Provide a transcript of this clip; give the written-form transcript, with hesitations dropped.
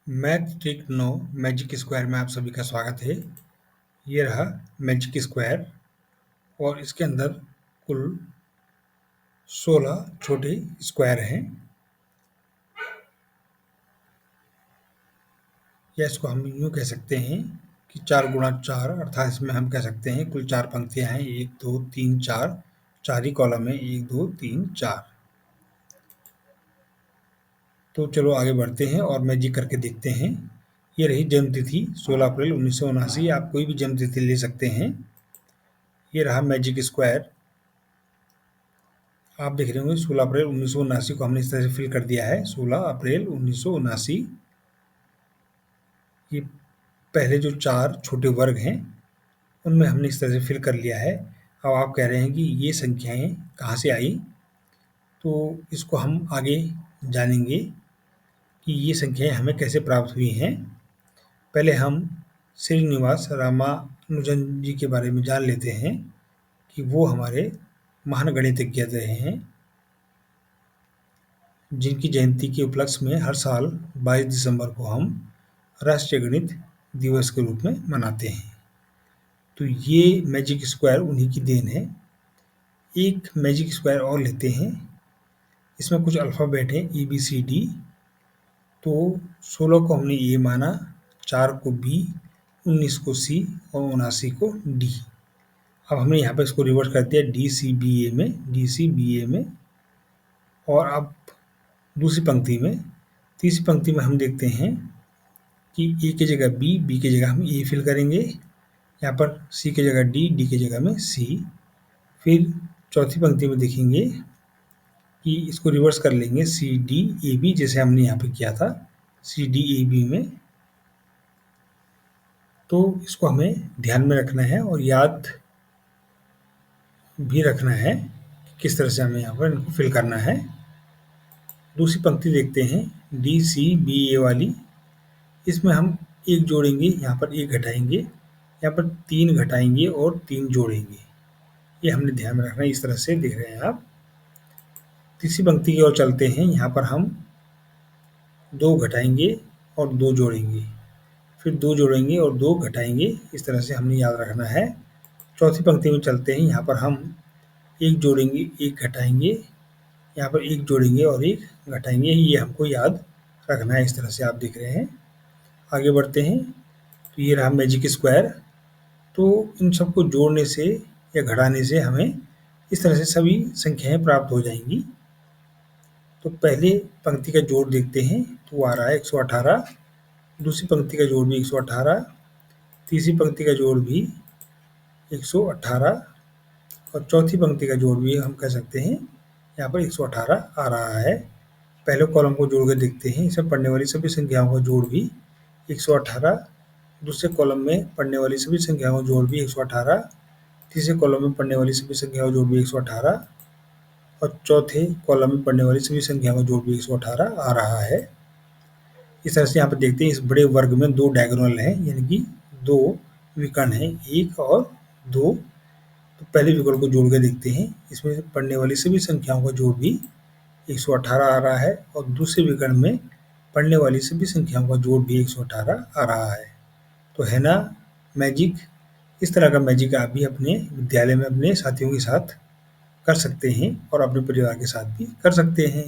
Math trick 9 magic square में आप सभी का स्वागत है। ये रहा मैजिक स्क्वायर और इसके अंदर कुल 16 छोटे स्क्वायर हैं, या इसको हम यूँ कह सकते हैं कि 4 गुणा 4, अर्थात इसमें हम कह सकते हैं कुल 4 पंक्तियाँ हैं, 1 2 3 4, 4 ही कॉलम है, 1 2 3 4। तो चलो आगे बढ़ते हैं और मैजिक करके देखते हैं। ये रही जन्मतिथि 16 अप्रैल 1979। आप कोई भी जन्मतिथि ले सकते हैं। ये रहा मैजिक स्क्वायर। आप देख रहे होंगे 16 अप्रैल 1979 को हमने इस तरह से फिल कर दिया है। 16 अप्रैल 1979, ये पहले जो 4 छोटे वर्ग हैं उनमें हमने इस तरह से फिल कर लिया है। अब आप कह रहे हैं कि ये संख्याएं कहाँ से आई, तो इसको हम आगे जानेंगे कि ये संख्याएं हमें कैसे प्राप्त हुई हैं। पहले हम श्रीनिवास रामानुजन जी के बारे में जान लेते हैं कि वो हमारे महान गणितज्ञ रहे हैं, जिनकी जयंती के उपलक्ष्य में हर साल 22 दिसंबर को हम राष्ट्रीय गणित दिवस के रूप में मनाते हैं। तो ये मैजिक स्क्वायर उन्हीं की देन है। एक मैजिक स्क्वायर और लेते हैं। इसमें कुछ अल्फ़ाबेट हैं ABCD। तो 16 को हमने A माना, 4 को B, 19 को C और 79 को D। अब हमने यहाँ पे इसको रिवर्स कर दिया DCBA में। और अब दूसरी पंक्ति में, तीसरी पंक्ति में हम देखते हैं कि A की जगह B की जगह हम A फिल करेंगे, यहाँ पर C की जगह D की जगह में C। फिर चौथी पंक्ति में देखेंगे कि इसको रिवर्स कर लेंगे CDAB, जैसे हमने यहाँ पे किया था CDAB में। तो इसको हमें ध्यान में रखना है और याद भी रखना है कि किस तरह से हमें यहाँ पर इनको फिल करना है। दूसरी पंक्ति देखते हैं DCBA वाली। इसमें हम 1 जोड़ेंगे, यहाँ पर 1 घटाएंगे, यहाँ पर 3 घटाएंगे और 3 जोड़ेंगे। ये हमने ध्यान में रखना है। इस तरह से देख रहे हैं आप। तीसरी पंक्ति की ओर चलते हैं। यहाँ पर हम 2 घटाएंगे और 2 जोड़ेंगे, फिर 2 जोड़ेंगे और 2 घटाएंगे। इस तरह से हमने याद रखना है। चौथी पंक्ति में चलते हैं। यहाँ पर हम 1 जोड़ेंगे, 1 घटाएंगे, यहाँ पर 1 जोड़ेंगे और 1 घटाएंगे। ये हमको याद रखना है। इस तरह से आप देख रहे हैं। आगे बढ़ते हैं। तो ये रहा मैजिक स्क्वायर। तो इन सबको जोड़ने से या घटाने से हमें इस तरह से सभी संख्याएं प्राप्त हो जाएंगी। तो पहले पंक्ति का जोड़ देखते हैं, तो वो आ रहा है 118। दूसरी पंक्ति का जोड़ भी 118, तीसरी पंक्ति का जोड़ भी 118 और चौथी पंक्ति का जोड़ भी हम कह सकते हैं यहाँ पर 118 आ रहा है। पहले कॉलम को जोड़ कर देखते हैं। इसमें पढ़ने वाली सभी संख्याओं का जोड़ भी 118, दूसरे कॉलम में पढ़ने वाली सभी संख्याओं का जोड़ भी 118, तीसरे कॉलम में पढ़ने वाली सभी संख्याओं का जोड़ भी 118 और चौथे कॉलम में पढ़ने वाली सभी संख्याओं का जोड़ भी 118 आ रहा है। इस तरह से यहाँ पर देखते हैं इस बड़े वर्ग में 2 डायगोनल हैं, यानी कि 2 विकर्ण हैं, 1 और 2। तो पहले विकर्ण को जोड़ कर देखते हैं। इसमें पढ़ने वाली सभी संख्याओं का जोड़ भी 118 आ रहा है और दूसरे विकर्ण में पढ़ने वाली सभी संख्याओं का जोड़ भी 118 आ रहा है। तो है ना मैजिक। इस तरह का मैजिक आप भी अपने विद्यालय में अपने साथियों के साथ कर सकते हैं और अपने परिवार के साथ भी कर सकते हैं।